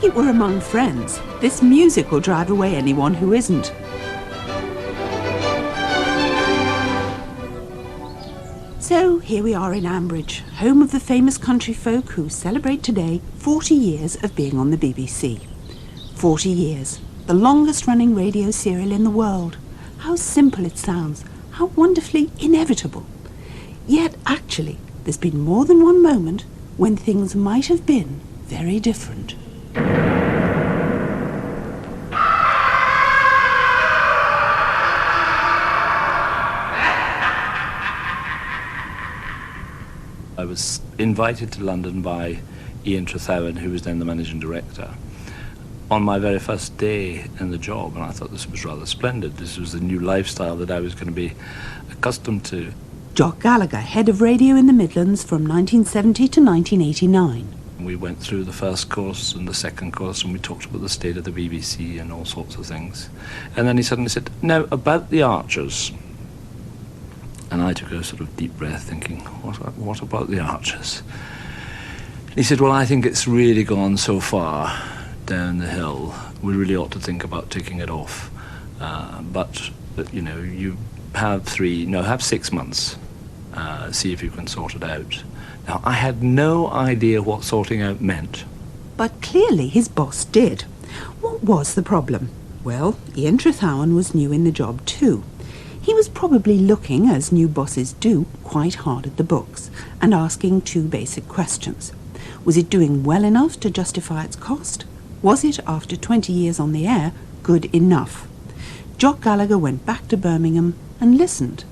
it were among friends, this music will drive away anyone who isn't. So here we are in Ambridge, home of the famous country folk who celebrate today 40 years of being on the BBC. 40 years, the longest running radio serial in the world. How simple it sounds, how wonderfully inevitable. Yet actually, there's been more than one moment when things might have been very different. I was invited to London by Ian Trethowan, who was then the managing director, on my very first day in the job, and I thought this was rather splendid. This was the new lifestyle that I was going to be accustomed to. Jock Gallagher, head of radio in the Midlands from 1970 to 1989. We went through the first course and the second course, and we talked about the state of the BBC and all sorts of things. And then he suddenly said, "Now, about the Archers." And I took a sort of deep breath, thinking, what about the Archers? He said, "Well, I think it's really gone so far down the hill, we really ought to think about taking it off. But you know, you have 6 months, see if you can sort it out." Now, I had no idea what sorting out meant. But clearly his boss did. What was the problem? Well, Ian Trethowan was new in the job too. He was probably looking, as new bosses do, quite hard at the books and asking two basic questions. Was it doing well enough to justify its cost? Was it, after 20 years on the air, good enough? Jock Gallagher went back to Birmingham and listened.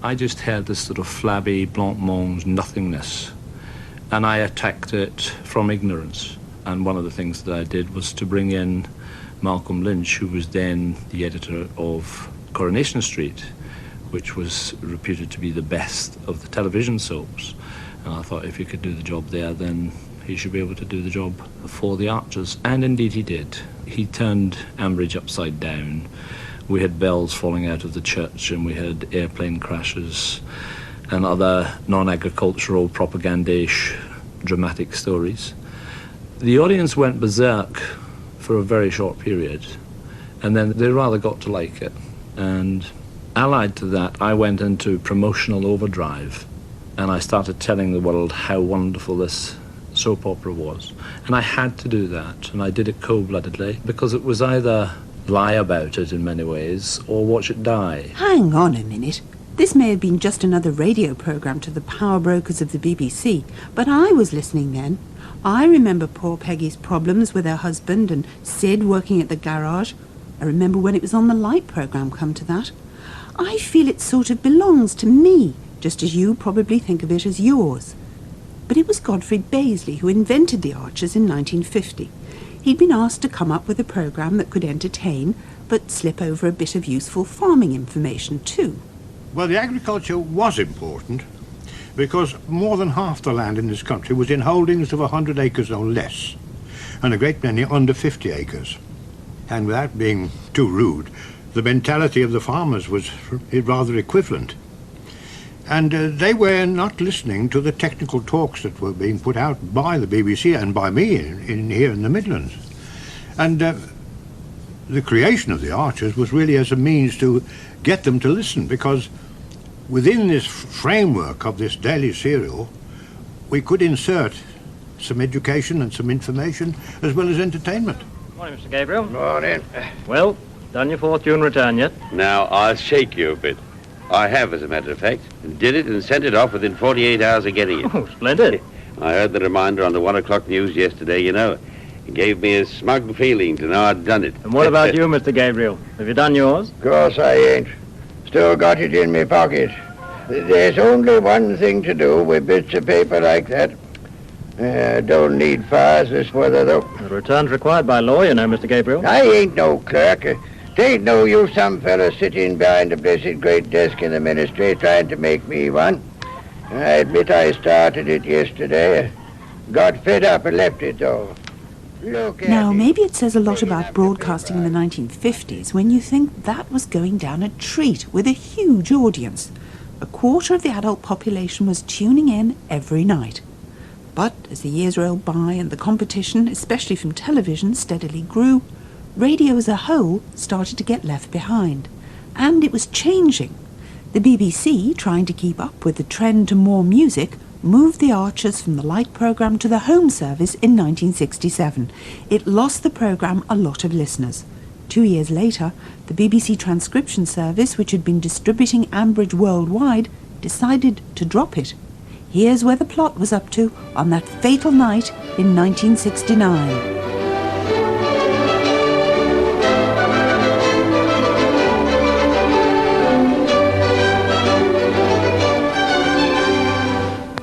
I just had this sort of flabby, blancmange nothingness, and I attacked it from ignorance. And one of the things that I did was to bring in Malcolm Lynch, who was then the editor of Coronation Street, which was reputed to be the best of the television soaps. And I thought if he could do the job there, then he should be able to do the job for the Archers. And indeed he did. He turned Ambridge upside down. We had bells falling out of the church, and we had airplane crashes and other non-agricultural, propagandish, dramatic stories. The audience went berserk for a very short period, and then they rather got to like it. And allied to that, I went into promotional overdrive, and I started telling the world how wonderful this soap opera was. And I had to do that, and I did it cold-bloodedly, because it was either lie about it in many ways, or watch it die. Hang on a minute. This may have been just another radio programme to the power brokers of the BBC, but I was listening then. I remember poor Peggy's problems with her husband and Sid working at the garage. I remember when it was on the Light programme, come to that. I feel it sort of belongs to me, just as you probably think of it as yours. But it was Godfrey Bazley who invented the Archers in 1950. He'd been asked to come up with a programme that could entertain, but slip over a bit of useful farming information too. Well, the agriculture was important because more than half the land in this country was in holdings of 100 acres or less, and a great many under 50 acres. And without being too rude, the mentality of the farmers was rather equivalent. And they were not listening to the technical talks that were being put out by the BBC and by me here in the Midlands. And the creation of the Archers was really as a means to get them to listen, because within this framework of this daily serial, we could insert some education and some information as well as entertainment. Morning, Mr. Gabriel. Morning. Well, done your fortune return yet? Now, I'll shake you a bit. I have, as a matter of fact, and did it and sent it off within 48 hours of getting it. Oh, splendid. I heard the reminder on the 1 o'clock news yesterday, you know. It gave me a smug feeling to know I'd done it. And what about you, Mr. Gabriel? Have you done yours? Of course I ain't. Still got it in my pocket. There's only one thing to do with bits of paper like that. Don't need fires this weather, though. The return's required by law, you know, Mr. Gabriel. I ain't no clerk. Tain't no use some fella sitting behind a blessed great desk in the ministry trying to make me one. I admit I started it yesterday. Got fed up and left it, though. Now, maybe it says a lot about broadcasting in the 1950s when you think that was going down a treat with a huge audience. A quarter of the adult population was tuning in every night. But as the years rolled by and the competition, especially from television, steadily grew, radio as a whole started to get left behind. And it was changing. The BBC, trying to keep up with the trend to more music, moved the Archers from the light programme to the home service in 1967. It lost the programme a lot of listeners. 2 years later, the BBC Transcription Service, which had been distributing Ambridge worldwide, decided to drop it. Here's where the plot was up to on that fatal night in 1969.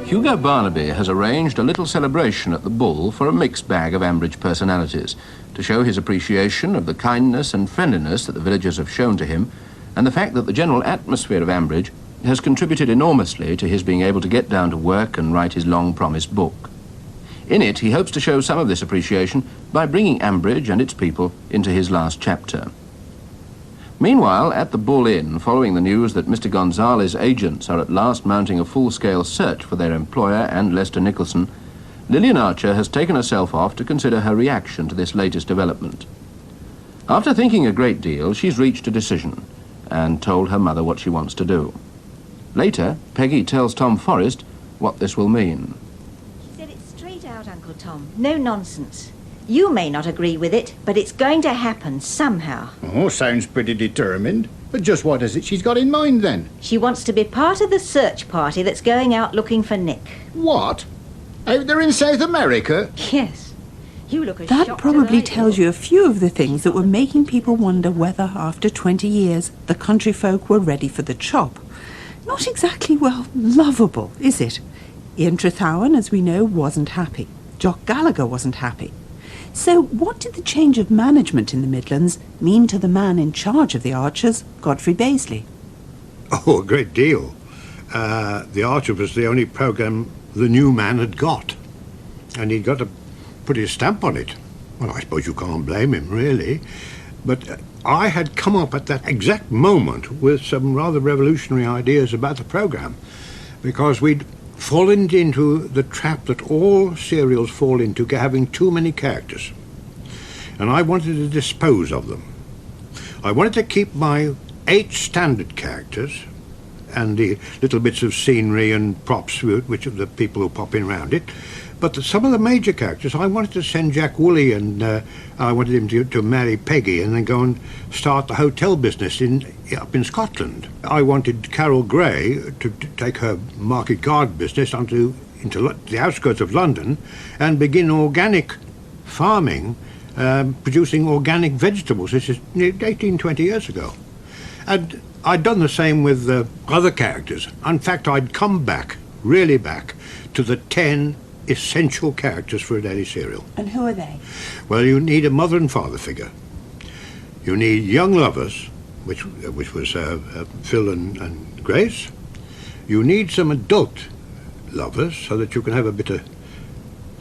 Hugo Barnaby has arranged a little celebration at the Bull for a mixed bag of Ambridge personalities to show his appreciation of the kindness and friendliness that the villagers have shown to him, and the fact that the general atmosphere of Ambridge has contributed enormously to his being able to get down to work and write his long-promised book. In it, he hopes to show some of this appreciation by bringing Ambridge and its people into his last chapter. Meanwhile, at the Bull Inn, following the news that Mr. Gonzales' agents are at last mounting a full-scale search for their employer and Lester Nicholson, Lillian Archer has taken herself off to consider her reaction to this latest development. After thinking a great deal, she's reached a decision and told her mother what she wants to do. Later, Peggy tells Tom Forrest what this will mean. She said it straight out, Uncle Tom. No nonsense. You may not agree with it, but it's going to happen somehow. Oh, sounds pretty determined. But just what is it she's got in mind, then? She wants to be part of the search party that's going out looking for Nick. What? Out there in South America? Yes. You look as That shocked probably as I do. tells you a few of the things that were making people wonder whether, after 20 years, the country folk were ready for the chop. Not exactly, well, lovable, is it? Ian Trethowan, as we know, wasn't happy. Jock Gallagher wasn't happy. So what did the change of management in the Midlands mean to the man in charge of the Archers, Godfrey Bazley? Oh, a great deal. The Archer was the only programme the new man had got, and he'd got to put his stamp on it. Well, I suppose you can't blame him, really. But I had come up at that exact moment with some rather revolutionary ideas about the programme, because we'd fallen into the trap that all serials fall into, having too many characters. And I wanted to dispose of them. I wanted to keep my 8 standard characters and the little bits of scenery and props, which are the people who pop in around it. But some of the major characters, I wanted to send Jack Woolley, and I wanted him to marry Peggy and then go and start the hotel business up in Scotland. I wanted Carol Gray to take her market garden business into the outskirts of London and begin organic farming, producing organic vegetables. This is 18, 20 years ago. And I'd done the same with other characters. In fact, I'd come back, really back, to the 10 essential characters for a daily serial. And who are they? Well, you need a mother and father figure. You need young lovers, which was Phil and Grace. You need some adult lovers so that you can have a bit of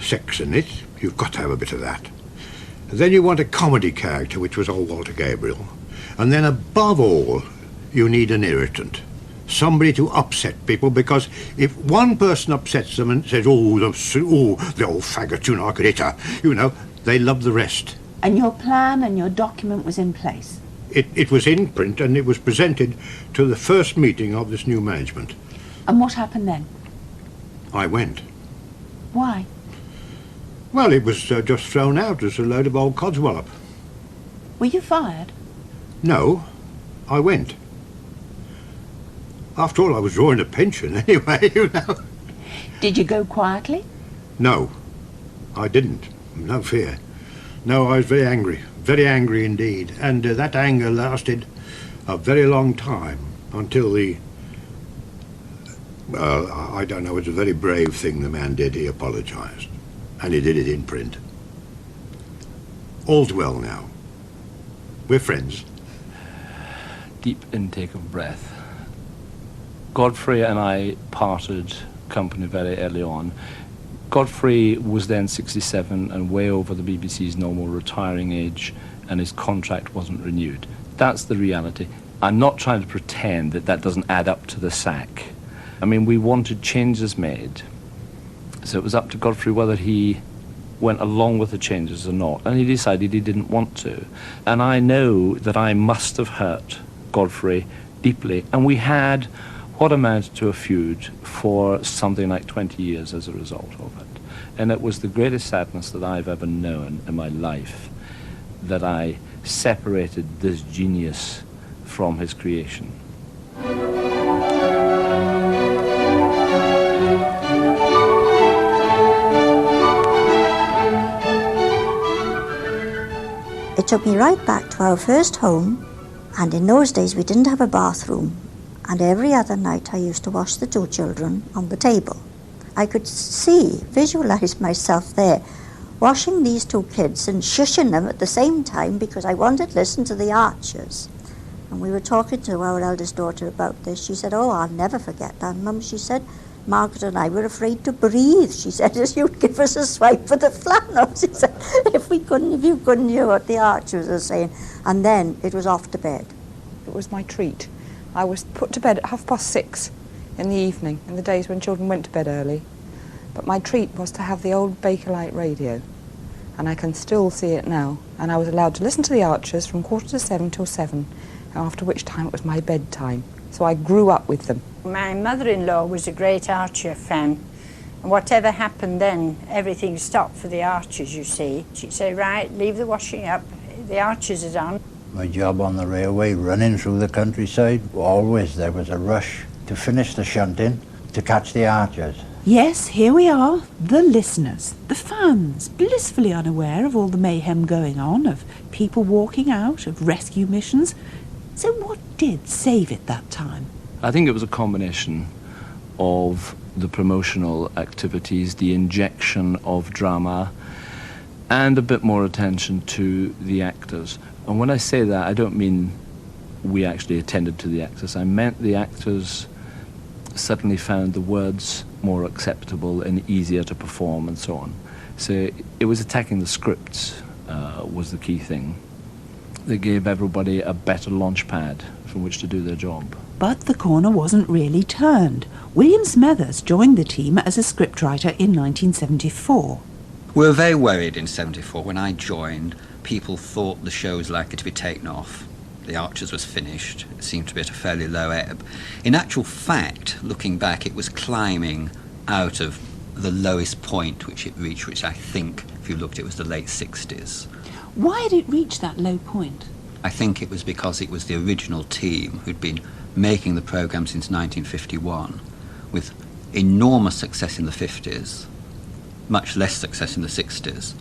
sex in it. You've got to have a bit of that. And then you want a comedy character, which was old Walter Gabriel. And then above all, you need an irritant. Somebody to upset people, because if one person upsets them and says, oh, the old faggot, I could hit her, they love the rest. And your plan and your document was in place? It was in print, and it was presented to the first meeting of this new management. And what happened then? I went. Why? Well, it was just thrown out as a load of old codswallop. Were you fired? No, I went. After all, I was drawing a pension anyway, Did you go quietly? No, I didn't. No fear. No, I was very angry indeed. And that anger lasted a very long time, until well, I don't know, it's a very brave thing the man did. He apologised. And he did it in print. All's well now. We're friends. Deep intake of breath. Godfrey and I parted company very early on. Godfrey was then 67 and way over the BBC's normal retiring age, and his contract wasn't renewed. That's the reality. I'm not trying to pretend that that doesn't add up to the sack. I mean, we wanted changes made, So it was up to Godfrey whether he went along with the changes or not, and he decided he didn't want to. And I know that I must have hurt Godfrey deeply, and we had what amounted to a feud for something like 20 years as a result of it. And it was the greatest sadness that I've ever known in my life, that I separated this genius from his creation. It took me right back to our first home, and in those days we didn't have a bathroom, and every other night I used to wash the two children on the table. I could visualize myself there, washing these two kids and shushing them at the same time because I wanted to listen to the Archers. And we were talking to our eldest daughter about this. She said, "Oh, I'll never forget that, Mum." She said, "Margaret and I were afraid to breathe." She said, "As you'd give us a swipe for the flannel." She said, if you couldn't hear what the Archers were saying. And then it was off to bed. It was my treat. I was put to bed at 6:30 in the evening, in the days when children went to bed early. But my treat was to have the old Bakelite radio, and I can still see it now. And I was allowed to listen to the Archers from 6:45 till 7, after which time it was my bedtime. So I grew up with them. My mother-in-law was a great Archer fan, and whatever happened then, everything stopped for the Archers, you see. She'd say, "Right, leave the washing up, the Archers is on." My job on the railway, running through the countryside, always there was a rush to finish the shunting to catch the Archers. Yes, here we are, the listeners, the fans, blissfully unaware of all the mayhem going on, of people walking out, of rescue missions. So what did save it that time? I think it was a combination of the promotional activities, the injection of drama, and a bit more attention to the actors. And when I say that, I don't mean we actually attended to the actors. I meant the actors suddenly found the words more acceptable and easier to perform and so on. So it was attacking the scripts was the key thing. They gave everybody a better launch pad from which to do their job. But the corner wasn't really turned. William Smethurst joined the team as a scriptwriter in 1974. We were very worried in 74 when I joined. People thought the show was likely to be taken off. The Archers was finished. It seemed to be at a fairly low ebb. In actual fact, looking back, it was climbing out of the lowest point which it reached, which I think, if you looked, it was the late 60s. Why had it reached that low point? I think it was because it was the original team who'd been making the programme since 1951, with enormous success in the 50s, much less success in the 60s.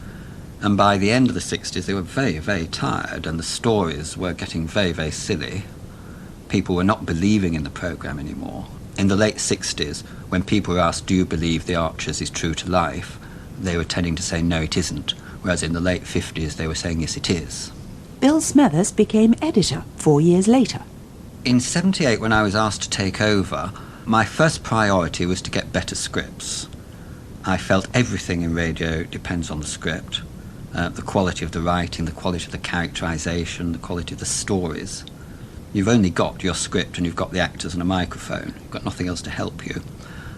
And by the end of the 60s, they were very, very tired, and the stories were getting very, very silly. People were not believing in the programme anymore. In the late 60s, when people were asked, "Do you believe The Archers is true to life?" they were tending to say, "No, it isn't." Whereas in the late 50s, they were saying, "Yes, it is." Bill Smethurst became editor 4 years later. In 78, when I was asked to take over, my first priority was to get better scripts. I felt everything in radio depends on the script. The quality of the writing, the quality of the characterisation, the quality of the stories. You've only got your script and you've got the actors and a microphone. You've got nothing else to help you.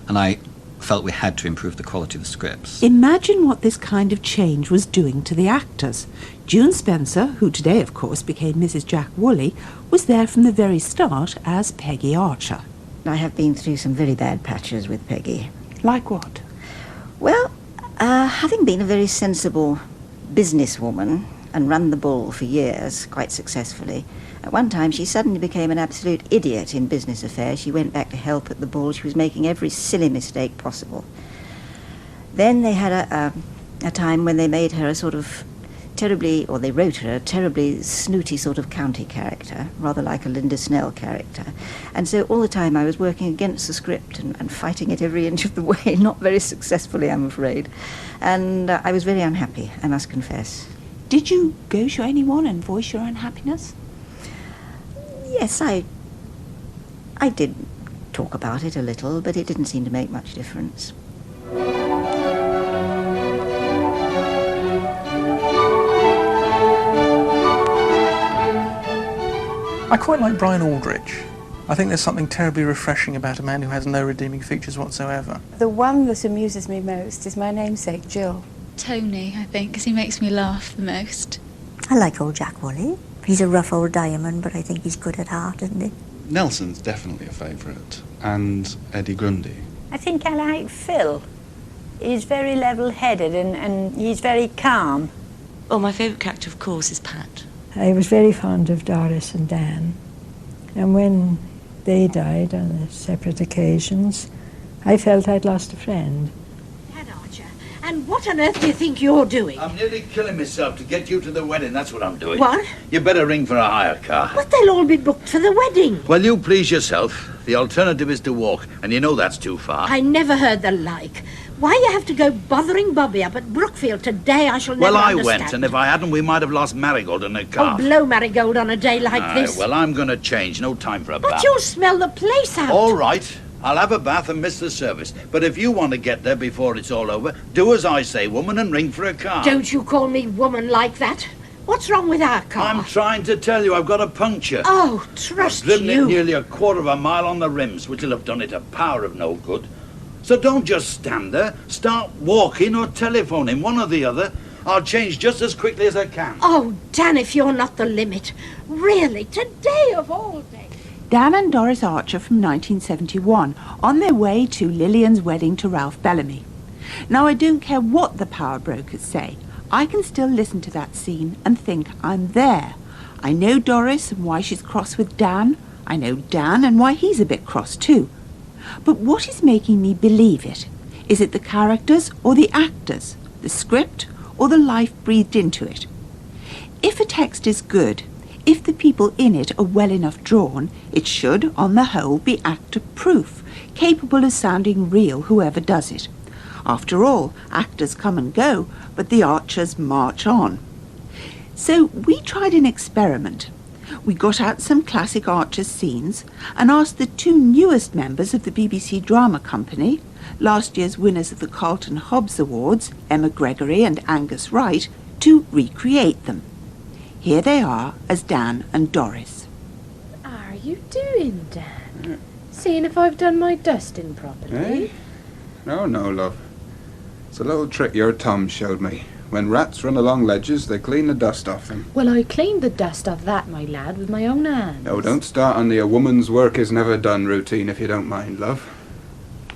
And I felt we had to improve the quality of the scripts. Imagine what this kind of change was doing to the actors. June Spencer, who today, of course, became Mrs. Jack Woolley, was there from the very start as Peggy Archer. I have been through some very bad patches with Peggy. Like what? Well, having been a very sensible businesswoman and run the Bull for years, quite successfully, at one time she suddenly became an absolute idiot in business affairs. She went back to help at the Bull. She was making every silly mistake possible. Then they had a time when they made her a sort of terribly, or they wrote her a terribly snooty sort of county character, rather like a Linda Snell character. And so all the time I was working against the script and fighting it every inch of the way, not very successfully, I'm afraid. And I was very unhappy, I must confess. Did you go to anyone and voice your unhappiness? Yes, I did talk about it a little, but it didn't seem to make much difference. I quite like Brian Aldrich. I think there's something terribly refreshing about a man who has no redeeming features whatsoever. The one that amuses me most is my namesake, Jill. Tony, I think, because he makes me laugh the most. I like old Jack Woolley. He's a rough old diamond, but I think he's good at heart, isn't he? Nelson's definitely a favourite, and Eddie Grundy. I think I like Phil. He's very level-headed and he's very calm. Oh, my favourite character, of course, is Pat. I was very fond of Doris and Dan, and when they died on their separate occasions, I felt I'd lost a friend. And what on earth do you think you're doing? I'm nearly killing myself to get you to the wedding, that's what I'm doing. What? You better ring for a hire car. But they'll all be booked for the wedding. Well, you please yourself. The alternative is to walk, and you know that's too far. I never heard the like. Why you have to go bothering Bobby up at Brookfield today, I shall never Well, I understand. went, and if I hadn't, we might have lost Marigold and a calf. Oh, blow Marigold on a day like this. Well, I'm going to change. No time for a But bath. you'll smell the place out. All right. I'll have a bath and miss the service. But if you want to get there before it's all over, do as I say, woman, and ring for a car. Don't you call me woman like that. What's wrong with our car? I'm trying to tell you, I've got a puncture. Oh, trust I've driven you. it nearly a quarter of a mile on the rims, which'll have done it a power of no good. So don't just stand there. Start walking or telephoning, one or the other. I'll change just as quickly as I can. Oh, Dan, if you're not the limit. Really, today of all days. Dan and Doris Archer from 1971, on their way to Lillian's wedding to Ralph Bellamy. Now, I don't care what the power brokers say. I can still listen to that scene and think I'm there. I know Doris and why she's cross with Dan. I know Dan and why he's a bit cross too. But what is making me believe it? Is it the characters or the actors, the script or the life breathed into it? If a text is good, if the people in it are well enough drawn, it should, on the whole, be actor-proof, capable of sounding real, whoever does it. After all, actors come and go, but the Archers march on. So we tried an experiment. We got out some classic Archers scenes and asked the two newest members of the BBC Drama Company, last year's winners of the Carlton Hobbs Awards, Emma Gregory and Angus Wright, to recreate them. Here they are as Dan and Doris. Are you doing, Dan? Seeing if I've done my dusting properly? Eh? No, love. It's a little trick your Tom showed me. When rats run along ledges, they clean the dust off them. Well, I cleaned the dust off that, my lad, with my own hands. No, don't start on the a woman's work is never done routine if you don't mind, love.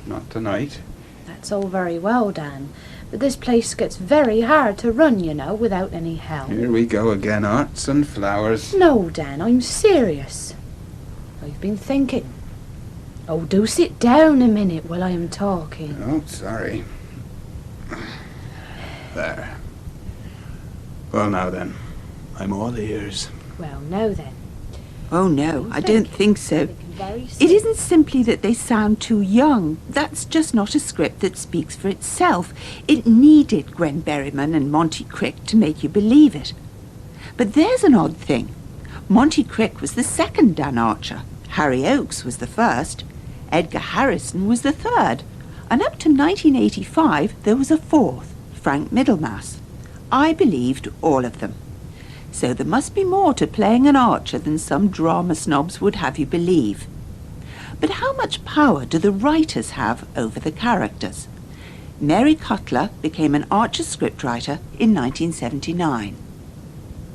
Not tonight. That's all very well, Dan. But this place gets very hard to run, you know, without any help. Here we go again, arts and flowers. No, Dan, I'm serious. I've been thinking. Oh, do sit down a minute while I am talking. Oh, sorry. There. Well, now then, I'm all ears. Well, no then. Oh no, I don't think so. It isn't simply that they sound too young. That's just not a script that speaks for itself. It needed Gwen Berryman and Monty Crick to make you believe it. But there's an odd thing. Monty Crick was the second Dan Archer. Harry Oakes was the first. Edgar Harrison was the third. And up to 1985, there was a fourth, Frank Middlemass. I believed all of them. So there must be more to playing an archer than some drama snobs would have you believe. But how much power do the writers have over the characters? Mary Cutler became an Archer scriptwriter in 1979.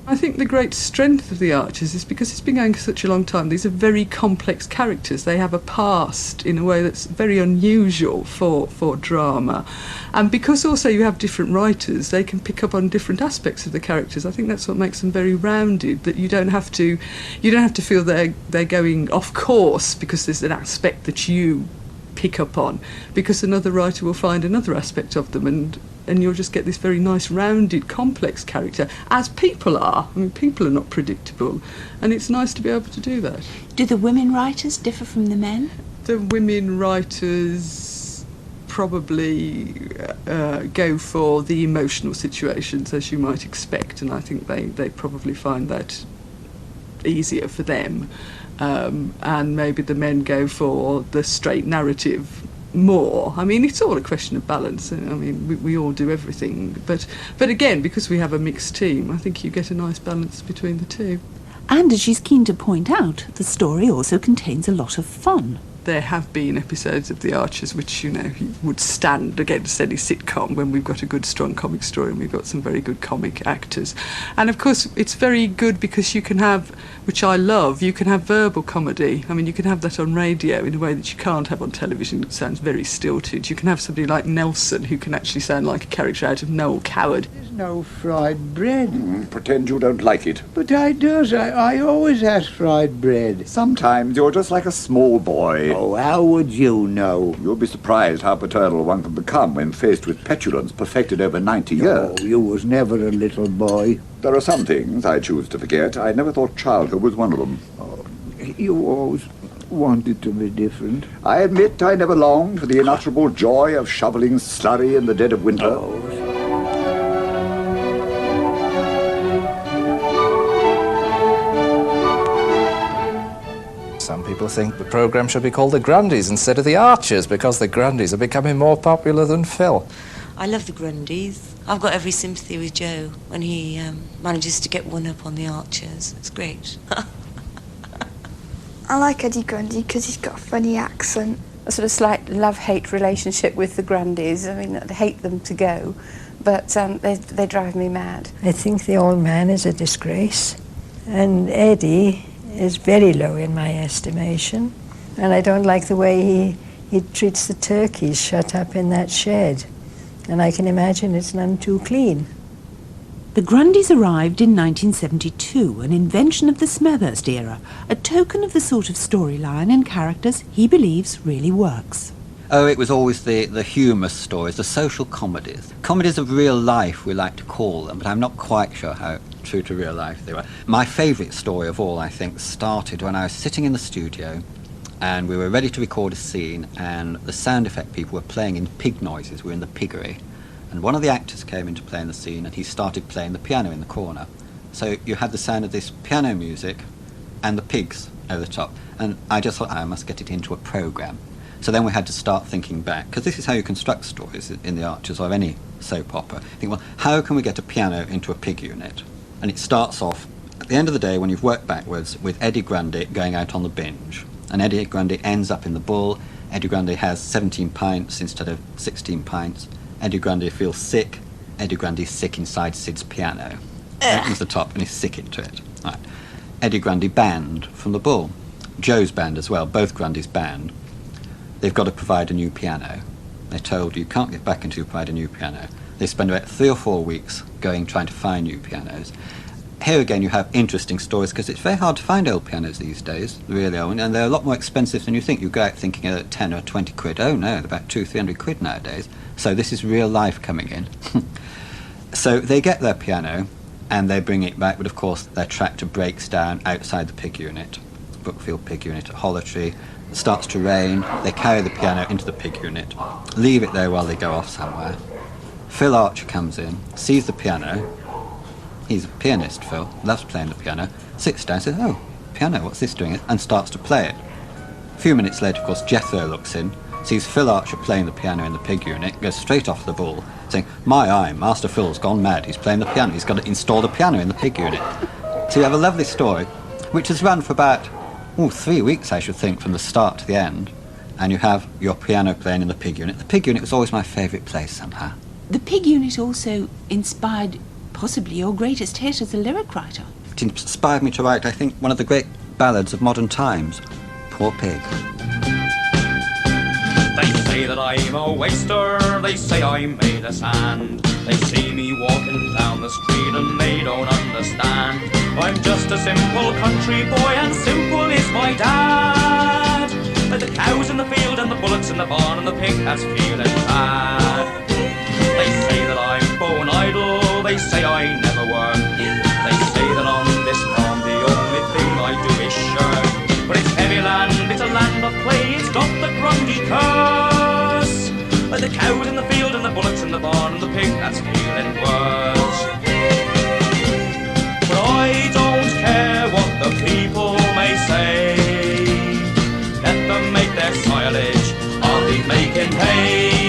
I think the great strength of the Archers is because it's been going for such a long time. These are very complex characters. They have a past in a way that's very unusual for drama. And because also you have different writers, they can pick up on different aspects of the characters. I think that's what makes them very rounded, that you don't have to feel they're going off course because there's an aspect that you pick up on, because another writer will find another aspect of them, and you'll just get this very nice, rounded, complex character, as people are. I mean, people are not predictable, and it's nice to be able to do that. Do the women writers differ from the men? The women writers probably go for the emotional situations, as you might expect, and I think they probably find that easier for them. And maybe the men go for the straight narrative more. I mean, it's all a question of balance. I mean, we all do everything. But again, because we have a mixed team, I think you get a nice balance between the two. And as she's keen to point out, the story also contains a lot of fun. There have been episodes of The Archers which, you know, would stand against any sitcom when we've got a good, strong comic story and we've got some very good comic actors. And, of course, it's very good because you can have, which I love, you can have verbal comedy. I mean, you can have that on radio in a way that you can't have on television. It sounds very stilted. You can have somebody like Nelson who can actually sound like a character out of Noel Coward. There's no fried bread. Pretend you don't like it. But I does. I always ask fried bread. Sometimes you're just like a small boy. Oh, how would you know? You'll be surprised how paternal one can become when faced with petulance perfected over 90 years. Oh, you was never a little boy. There are some things I choose to forget. I never thought childhood was one of them. Oh, you always wanted to be different. I admit I never longed for the unutterable joy of shoveling slurry in the dead of winter. Oh. Some people think the programme should be called The Grundys instead of The Archers because the Grundys are becoming more popular than Phil. I love the Grundys. I've got every sympathy with Joe when he manages to get one up on the Archers. It's great. I like Eddie Grundy because he's got a funny accent. A sort of slight love-hate relationship with the Grundys. I mean, I hate them to go, but they drive me mad. I think the old man is a disgrace, and Eddie is very low in my estimation, and I don't like the way he treats the turkeys shut up in that shed, and I can imagine it's none too clean. The Grundys arrived in 1972, an invention of the Smethurst era, a token of the sort of storyline and characters he believes really works. Oh, it was always the humorous stories, the social comedies. Comedies of real life, we like to call them, but I'm not quite sure how true to real life they were. My favourite story of all, I think, started when I was sitting in the studio and we were ready to record a scene and the sound effect people were playing in pig noises. We were in the piggery. And one of the actors came in to play in the scene and he started playing the piano in the corner. So you had the sound of this piano music and the pigs over the top. And I just thought, I must get it into a programme. So then we had to start thinking back, because this is how you construct stories in The Archers or any soap opera. Think, well, how can we get a piano into a pig unit? And it starts off, at the end of the day, when you've worked backwards, with Eddie Grundy going out on the binge. And Eddie Grundy ends up in the Bull. Eddie Grundy has 17 pints instead of 16 pints. Eddie Grundy feels sick. Eddie Grundy's sick inside Sid's piano. Opens the top and he's sick into it. Right. Eddie Grundy banned from the Bull. Joe's banned as well, both Grundy's banned. They've got to provide a new piano. They're told you can't get back until you provide a new piano. They spend about 3 or 4 weeks trying to find new pianos. Here again you have interesting stories because it's very hard to find old pianos these days, really are, and they're a lot more expensive than you think. You go out thinking of 10 or 20 quid. Oh no, they're about 200-300 quid nowadays. So this is real life coming in. So they get their piano and they bring it back, but of course their tractor breaks down outside the pig unit, Brookfield pig unit at Hollertree. It starts to rain, they carry the piano into the pig unit, leave it there while they go off somewhere. Phil Archer comes in, sees the piano. He's a pianist, Phil, loves playing the piano, sits down, says, oh, piano, what's this doing? And starts to play it. A few minutes later, of course, Jethro looks in, sees Phil Archer playing the piano in the pig unit, goes straight off the Bull, saying, my eye, Master Phil's gone mad, he's playing the piano, he's got to install the piano in the pig unit. So you have a lovely story, which has run for about 3 weeks, I should think, from the start to the end, and you have your piano playing in the pig unit. The pig unit was always my favourite place somehow. The pig unit also inspired possibly your greatest hit as a lyric writer. It inspired me to write, I think, one of the great ballads of modern times, Poor Pig. They say that I'm a waster, they say I'm made of sand. They see me walking down the street and they don't understand. I'm just a simple country boy and simple is my dad. Like the cows in the field and the bullocks in the barn and the pig that's feeling bad. They say that I'm born idle, they say I never work. They say that on this farm the only thing I do is shirk. But it's heavy land, it's a land of clay, it's got the Grundy curse. Like the cows in the field and the bullocks in the barn and the pig that's feeling worse. But I don't care what the people may say. Let them make their silage, I'll be making hay.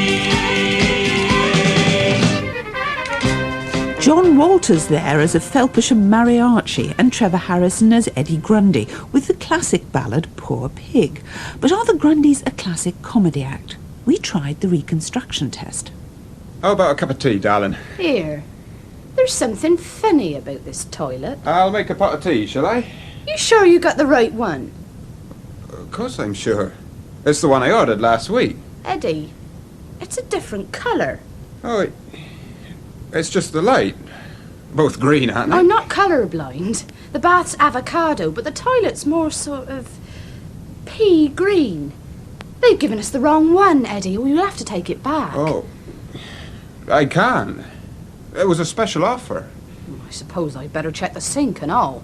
John Walton Walter's there as a Felpersham mariachi and Trevor Harrison as Eddie Grundy, with the classic ballad Poor Pig. But are the Grundys a classic comedy act? We tried the reconstruction test. How about a cup of tea, darling? Here, there's something funny about this toilet. I'll make a pot of tea, shall I? You sure you got the right one? Of course I'm sure. It's the one I ordered last week. Eddie, it's a different colour. Oh, it's just the light. Both green, aren't they? I'm not colour-blind. The bath's avocado, but the toilet's more sort of pea green. They've given us the wrong one, Eddie. We'll have to take it back. Oh, I can't. It was a special offer. I suppose I'd better check the sink and all.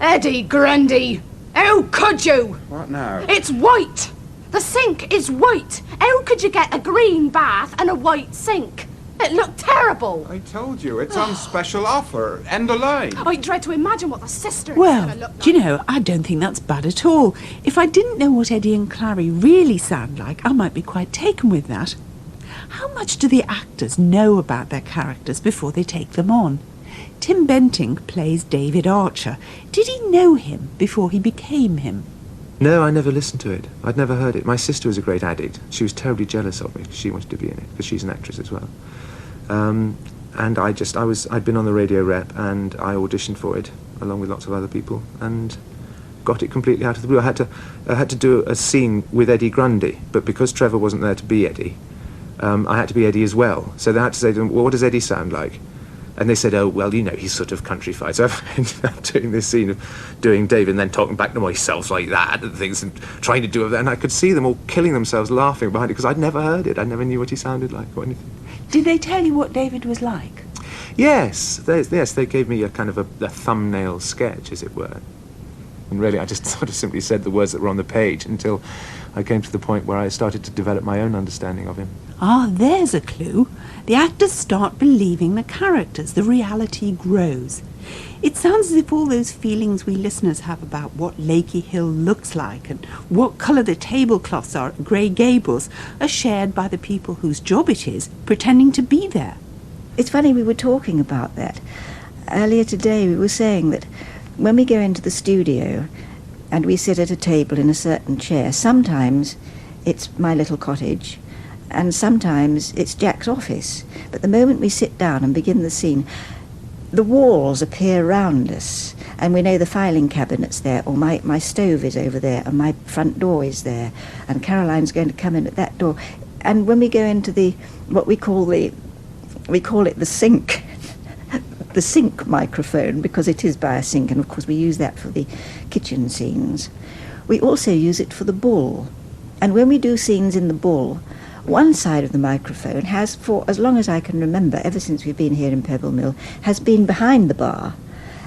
Eddie Grundy, how could you? What now? It's white. The sink is white. How could you get a green bath and a white sink? It looked terrible. I told you, it's on special offer. End of line. I dread to imagine what the cistern is Well, going to look like. do you know, I don't think that's bad at all. If I didn't know what Eddie and Clary really sound like, I might be quite taken with that. How much do the actors know about their characters before they take them on? Tim Bentinck plays David Archer. Did he know him before he became him? No, I never listened to it. I'd never heard it. My sister was a great addict. She was terribly jealous of me because she wanted to be in it, because she's an actress as well. And I'd been on the radio rep and I auditioned for it along with lots of other people and got it completely out of the blue. I had to do a scene with Eddie Grundy, but because Trevor wasn't there to be Eddie, I had to be Eddie as well. So they had to say to him, well, what does Eddie sound like? And they said, oh, well, you know, he's sort of countrified. So I ended up doing this scene of doing David and then talking back to myself like that and things and trying to do it. And I could see them all killing themselves laughing behind it because I'd never heard it. I never knew what he sounded like or anything. Did they tell you what David was like? Yes, they gave me a kind of a thumbnail sketch, as it were. And really, I just sort of simply said the words that were on the page until I came to the point where I started to develop my own understanding of him. Ah, there's a clue. The actors start believing the characters. The reality grows. It sounds as if all those feelings we listeners have about what Lakey Hill looks like and what colour the tablecloths are at Grey Gables are shared by the people whose job it is pretending to be there. It's funny, we were talking about that. Earlier today we were saying that when we go into the studio and we sit at a table in a certain chair, sometimes it's my little cottage and sometimes it's Jack's office. But the moment we sit down and begin the scene, the walls appear round us and we know the filing cabinet's there, or my stove is over there and my front door is there and Caroline's going to come in at that door. And when we go into what we call it the sink, the sink microphone, because it is by a sink, and of course we use that for the kitchen scenes. We also use it for the bull. And when we do scenes in the bull, one side of the microphone has, for as long as I can remember, ever since we've been here in Pebble Mill, has been behind the bar.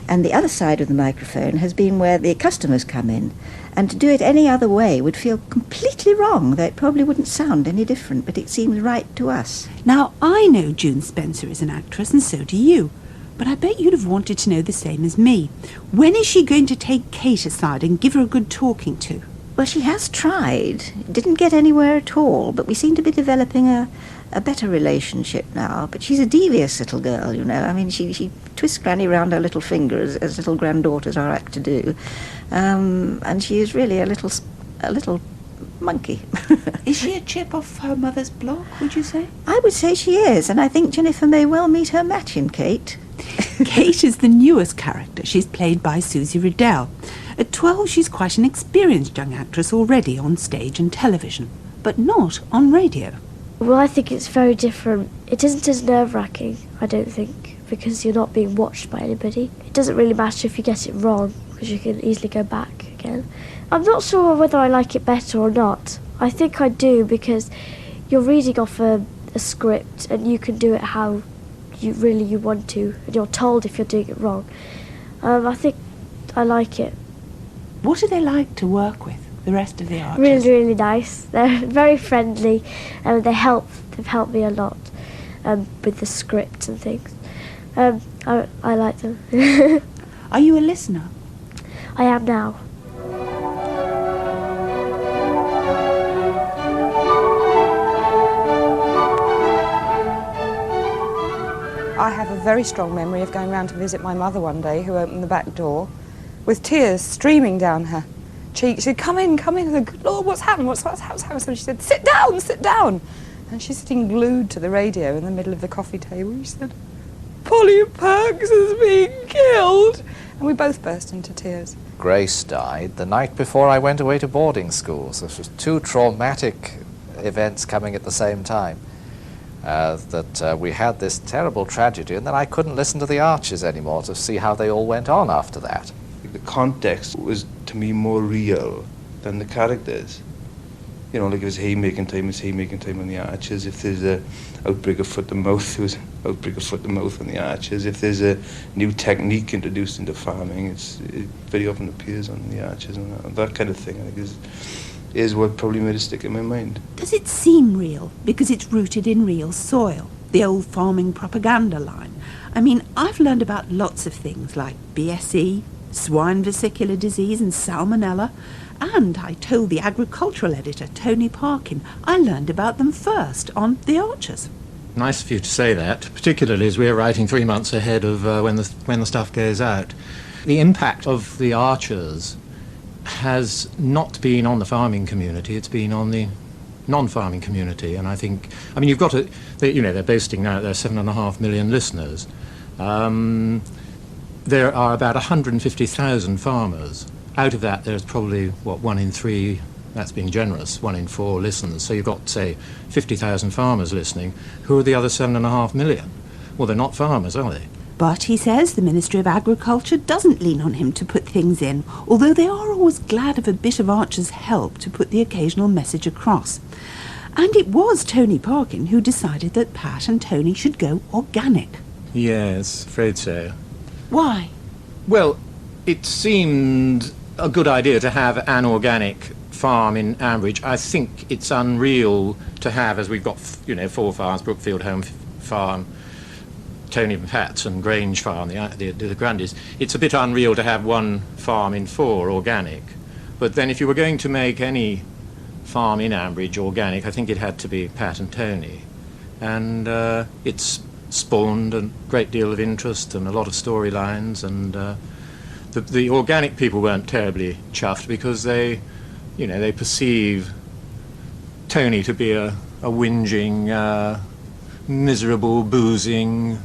And the other side of the microphone has been where the customers come in. And to do it any other way would feel completely wrong, though it probably wouldn't sound any different, but it seems right to us. Now, I know June Spencer is an actress, and so do you. But I bet you'd have wanted to know the same as me. When is she going to take Kate aside and give her a good talking to? Well, she has tried. Didn't get anywhere at all, but we seem to be developing a better relationship now. But she's a devious little girl, you know. I mean, she twists Granny round her little finger, as little granddaughters are apt to do. And she is really a little monkey. Is she a chip off her mother's block, would you say? I would say she is, and I think Jennifer may well meet her match in Kate. Kate is the newest character. She's played by Susie Riddell. At 12, she's quite an experienced young actress already on stage and television, but not on radio. Well, I think it's very different. It isn't as nerve-wracking, I don't think, because you're not being watched by anybody. It doesn't really matter if you get it wrong, because you can easily go back again. I'm not sure whether I like it better or not. I think I do, because you're reading off a script and you can do it how you want to, and you're told if you're doing it wrong. I think I like it. What are they like to work with, the rest of the artists? Really, really nice. They're very friendly, and they've helped me a lot with the script and things. I like them. Are you a listener? I am now. I a very strong memory of going round to visit my mother one day, who opened the back door, with tears streaming down her cheeks. She said, come in. I said, good Lord, what's happened? What's happened? So she said, sit down. And she's sitting glued to the radio in the middle of the coffee table. She said, Polly Perks has been killed. And we both burst into tears. Grace died the night before I went away to boarding school. So this was two traumatic events coming at the same time. That we had this terrible tragedy, and then I couldn't listen to the Archers anymore to see how they all went on after that. The context was, to me, more real than the characters. You know, like if it's haymaking time on the Archers. If there's a outbreak of foot and mouth, there was an outbreak of foot and mouth on the Archers. If there's a new technique introduced into farming, it very often appears on the Archers, and that kind of thing, I think, is what probably made it stick in my mind. Does it seem real because it's rooted in real soil? The old farming propaganda line. I mean, I've learned about lots of things like BSE, swine vesicular disease and salmonella, and I told the agricultural editor, Tony Parkin, I learned about them first on The Archers. Nice of you to say that, particularly as we're writing 3 months ahead of when the stuff goes out. The impact of The Archers has not been on the farming community, it's been on the non-farming community, and I think, I mean, you've got to, they're boasting now that there are 7.5 million listeners. There are about 150,000 farmers. Out of that, there's probably, 1 in 3, that's being generous, 1 in 4 listens. So you've got, say, 50,000 farmers listening. Who are the other 7.5 million? Well, they're not farmers, are they? But, he says, the Ministry of Agriculture doesn't lean on him to put things in, although they are always glad of a bit of Archer's help to put the occasional message across. And it was Tony Parkin who decided that Pat and Tony should go organic. Yes, afraid so. Why? Well, it seemed a good idea to have an organic farm in Ambridge. I think it's unreal to have, as we've got, 4 farms, Brookfield Home Farm, Tony and Pat's and Grange Farm, the Grundys. It's a bit unreal to have 1 farm in 4 organic. But then if you were going to make any farm in Ambridge organic, I think it had to be Pat and Tony. And it's spawned a great deal of interest and a lot of storylines, and the organic people weren't terribly chuffed because they perceive Tony to be a whinging, miserable, boozing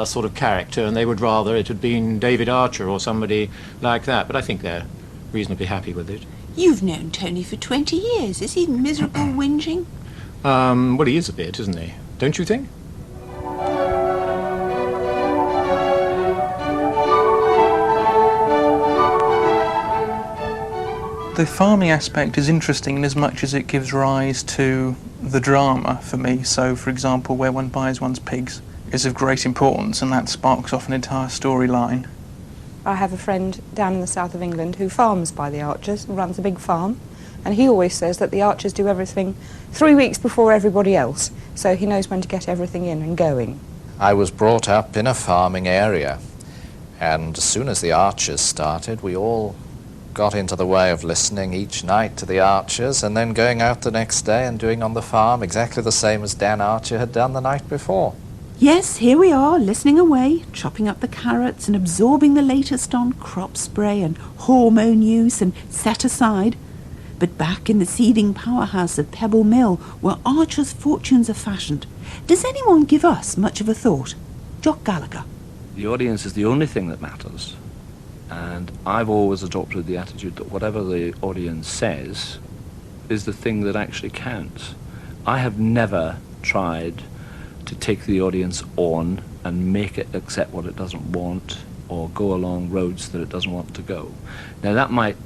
sort of character, and they would rather it had been David Archer or somebody like that. But I think they're reasonably happy with it. You've known Tony for 20 years. Is he miserable, whinging? Well, he is a bit, isn't he? Don't you think? The farming aspect is interesting in as much as it gives rise to the drama for me. So, for example, where one buys one's pigs is of great importance, and that sparks off an entire storyline. I have a friend down in the south of England who farms by the Archers, runs a big farm, and he always says that the Archers do everything 3 weeks before everybody else, so he knows when to get everything in and going. I was brought up in a farming area, and as soon as the Archers started, we all got into the way of listening each night to the Archers and then going out the next day and doing on the farm exactly the same as Dan Archer had done the night before. Yes, here we are, listening away, chopping up the carrots and absorbing the latest on crop spray and hormone use and set aside. But back in the seething powerhouse of Pebble Mill, where Archer's fortunes are fashioned, does anyone give us much of a thought? Jock Gallagher. The audience is the only thing that matters. And I've always adopted the attitude that whatever the audience says is the thing that actually counts. I have never tried to take the audience on and make it accept what it doesn't want or go along roads that it doesn't want to go. Now that might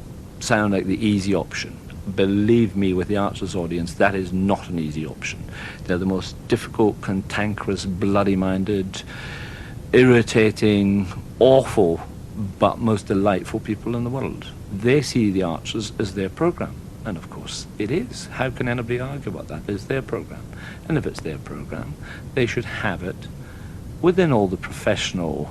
sound like the easy option. Believe me, with the Archers audience, that is not an easy option. They're the most difficult, cantankerous, bloody-minded, irritating, awful, but most delightful people in the world. They see the Archers as their programme, and of course it is. How can anybody argue about that? It's their programme, and if it's their programme, they should have it within all the professional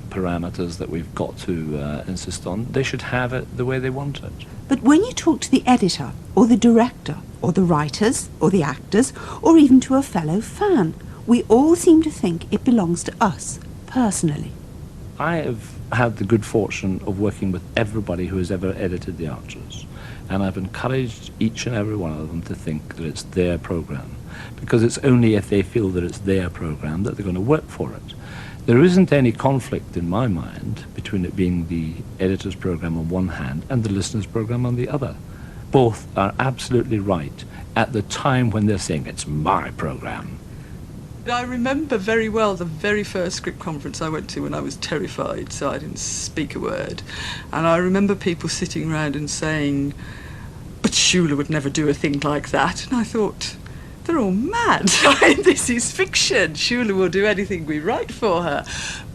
parameters that we've got to insist on. They should have it the way they want it. But when you talk to the editor, or the director, or the writers, or the actors, or even to a fellow fan, we all seem to think it belongs to us, personally. I have had the good fortune of working with everybody who has ever edited The Archers, and I've encouraged each and every one of them to think that it's their programme, because it's only if they feel that it's their programme that they're going to work for it. There isn't any conflict in my mind between it being the editor's programme on one hand and the listener's programme on the other. Both are absolutely right at the time when they're saying it's my programme. I remember very well the very first script conference I went to when I was terrified, so I didn't speak a word. And I remember people sitting around and saying, but Shula would never do a thing like that. And I thought, they're all mad. This is fiction. Shula will do anything we write for her.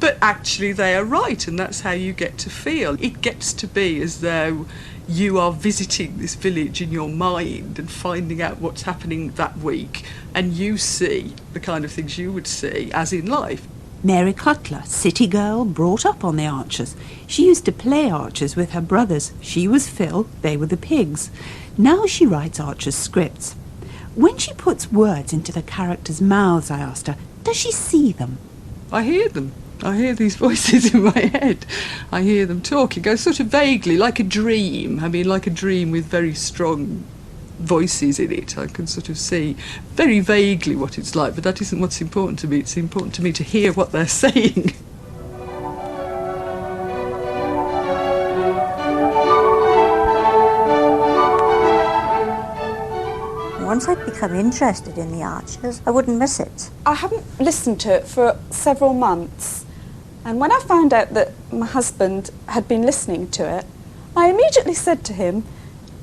But actually they are right, and that's how you get to feel. It gets to be as though you are visiting this village in your mind and finding out what's happening that week, and you see the kind of things you would see as in life. Mary Cutler, city girl, brought up on the Archers. She used to play Archers with her brothers. She was Phil, they were the pigs. Now she writes Archers scripts. When she puts words into the characters' mouths, I asked her, does she see them? I hear them. I hear these voices in my head. I hear them talking. I sort of vaguely, like a dream. I mean, like a dream with very strong voices in it. I can sort of see very vaguely what it's like, but that isn't what's important to me. It's important to me to hear what they're saying. Once I'd become interested in the Archers, I wouldn't miss it. I haven't listened to it for several months, and when I found out that my husband had been listening to it, I immediately said to him,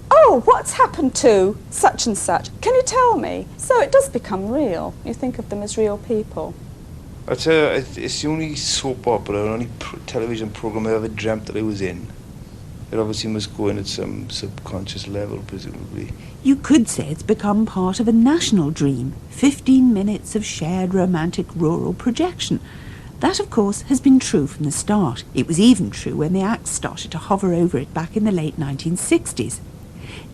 oh, what's happened to such and such? Can you tell me? So it does become real. You think of them as real people. I tell you, it's the only soap opera, the only television programme I ever dreamt that I was in. It obviously must go in at some subconscious level, presumably. You could say it's become part of a national dream, 15 minutes of shared romantic rural projection. That, of course, has been true from the start. It was even true when the acts started to hover over it back in the late 1960s.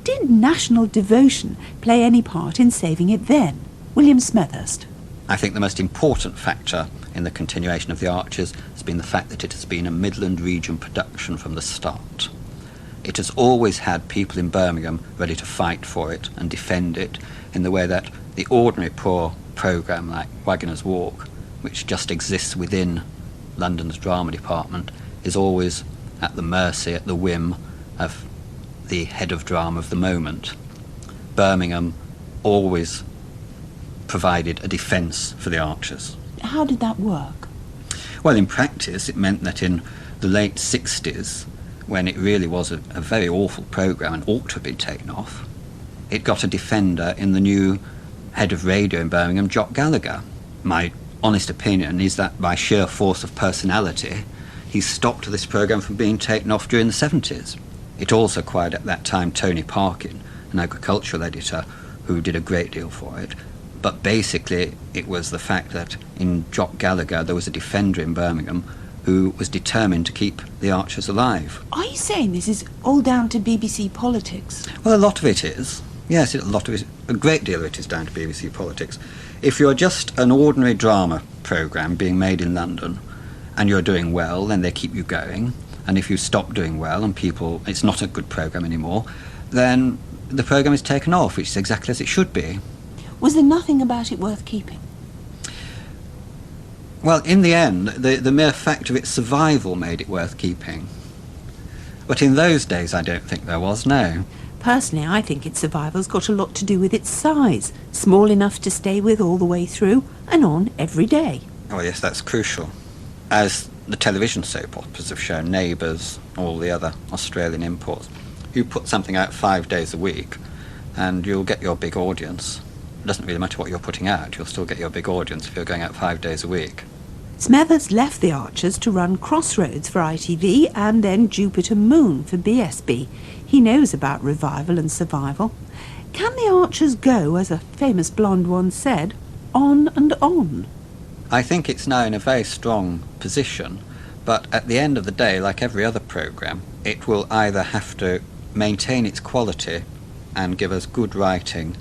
Did national devotion play any part in saving it then? William Smethurst. I think the most important factor in the continuation of The Archers has been the fact that it has been a Midland region production from the start. It has always had people in Birmingham ready to fight for it and defend it in the way that the ordinary poor programme like Waggoner's Walk, which just exists within London's drama department, is always at the mercy, at the whim of the head of drama of the moment. Birmingham always provided a defence for the Archers. How did that work? Well, in practice, it meant that in the late 60s, when it really was a very awful programme and ought to have been taken off, it got a defender in the new head of radio in Birmingham, Jock Gallagher. My honest opinion is that by sheer force of personality, he stopped this programme from being taken off during the 70s. It also acquired at that time Tony Parkin, an agricultural editor who did a great deal for it. But basically, it was the fact that in Jock Gallagher there was a defender in Birmingham who was determined to keep the Archers alive. Are you saying this is all down to BBC politics? Well, a lot of it is. Yes, a great deal of it is down to BBC politics. If you're just an ordinary drama programme being made in London and you're doing well, then they keep you going. And if you stop doing well and it's not a good programme anymore, then the programme is taken off, which is exactly as it should be. Was there nothing about it worth keeping? Well, in the end, the mere fact of its survival made it worth keeping. But in those days, I don't think there was, no. Personally, I think its survival's got a lot to do with its size. Small enough to stay with all the way through and on every day. Oh, yes, that's crucial. As the television soap operas have shown, Neighbours, all the other Australian imports, you put something out 5 days a week and you'll get your big audience. It doesn't really matter what you're putting out, you'll still get your big audience if you're going out 5 days a week. Smethurst left the Archers to run Crossroads for ITV and then Jupiter Moon for BSB. He knows about revival and survival. Can the Archers go, as a famous blonde once said, on and on? I think it's now in a very strong position, but at the end of the day, like every other programme, it will either have to maintain its quality and give us good writing,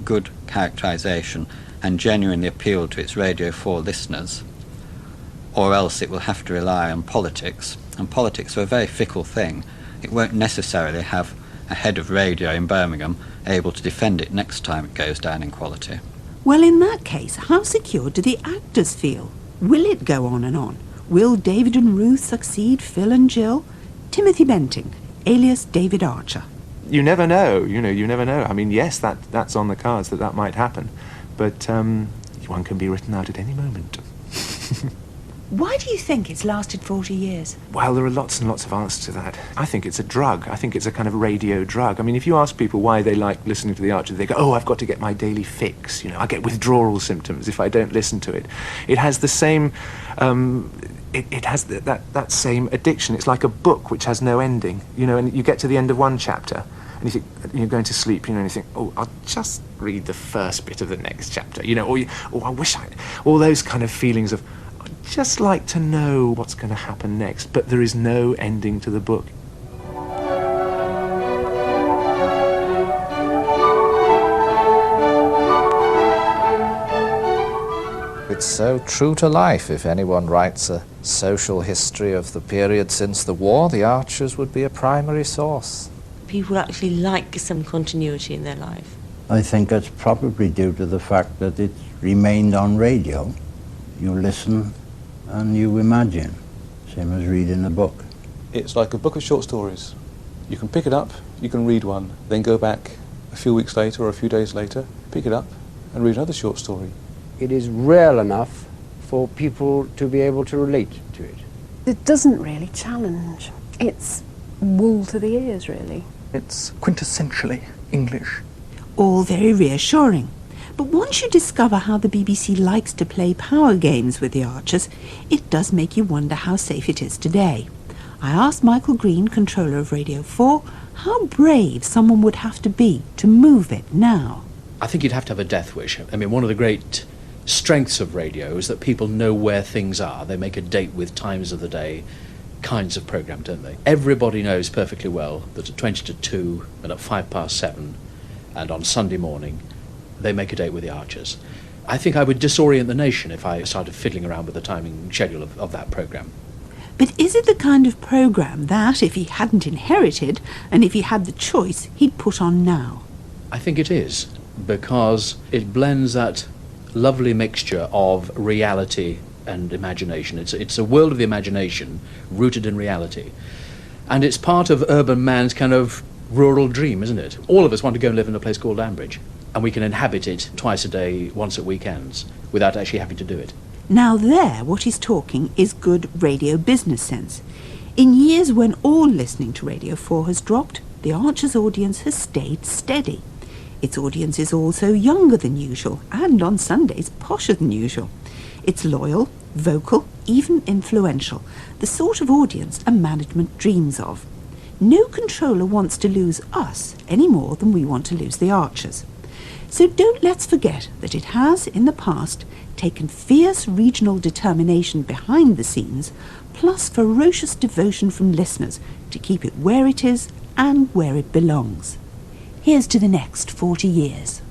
good characterisation, and genuinely appeal to its Radio 4 listeners, or else it will have to rely on politics, and politics are a very fickle thing. It won't necessarily have a head of radio in Birmingham able to defend it next time it goes down in quality. Well, in that case, how secure do the actors feel? Will it go on and on? Will David and Ruth succeed Phil and Jill? Timothy Benting, alias David Archer. You never know, you never know. I mean, yes, that's on the cards that might happen, but one can be written out at any moment. Why do you think it's lasted 40 years? Well, there are lots and lots of answers to that. I think it's a drug. I think it's a kind of radio drug. I mean, if you ask people why they like listening to the Archers, they go, oh, I've got to get my daily fix. I get withdrawal symptoms if I don't listen to it. It has the same... It has that same addiction. It's like a book which has no ending, and you get to the end of one chapter and you think, you're going to sleep, and you think, oh, I'll just read the first bit of the next chapter, or I wish all those kind of feelings of, I'd just like to know what's going to happen next, but there is no ending to the book. It's so true to life. If anyone writes a social history of the period since the war, the Archers would be a primary source. People actually like some continuity in their life. I think that's probably due to the fact that it remained on radio. You listen and you imagine, same as reading a book. It's like a book of short stories. You can pick it up, you can read one, then go back a few weeks later or a few days later, pick it up and read another short story. It is real enough for people to be able to relate to it. It doesn't really challenge. It's wool to the ears, really. It's quintessentially English. All very reassuring. But once you discover how the BBC likes to play power games with the Archers, it does make you wonder how safe it is today. I asked Michael Green, controller of Radio 4, how brave someone would have to be to move it now. I think you'd have to have a death wish. I mean, one of the great strengths of radio is that people know where things are. They make a date with times of the day kinds of programme, don't they? Everybody knows perfectly well that at 20 to 2 and at 7:05 and on Sunday morning they make a date with the Archers. I think I would disorient the nation if I started fiddling around with the timing schedule of that programme. But is it the kind of programme that, if he hadn't inherited and if he had the choice, he'd put on now? I think it is, because it blends that lovely mixture of reality and imagination. It's a world of the imagination rooted in reality. And it's part of urban man's kind of rural dream, isn't it? All of us want to go and live in a place called Ambridge, and we can inhabit it twice a day, once at weekends, without actually having to do it. Now there, what he's talking is good radio business sense. In years when all listening to Radio 4 has dropped, the Archers' audience has stayed steady. Its audience is also younger than usual, and on Sundays posher than usual. It's loyal, vocal, even influential, the sort of audience a management dreams of. No controller wants to lose us any more than we want to lose the Archers. So don't let's forget that it has, in the past, taken fierce regional determination behind the scenes, plus ferocious devotion from listeners to keep it where it is and where it belongs. Here's to the next 40 years.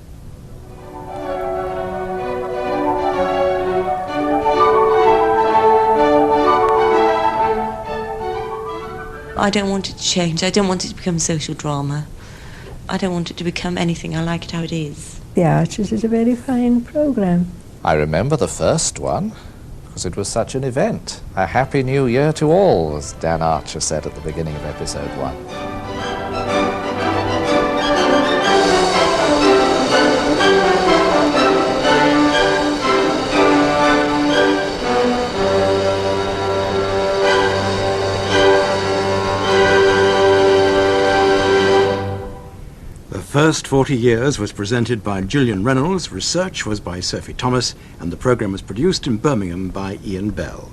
I don't want it to change. I don't want it to become social drama. I don't want it to become anything. I like it how it is. The Archers is a very fine programme. I remember the first one, because it was such an event. A happy new year to all, as Dan Archer said at the beginning of episode 1. The first 40 years was presented by Gillian Reynolds, research was by Sophie Thomas, and the programme was produced in Birmingham by Ian Bell.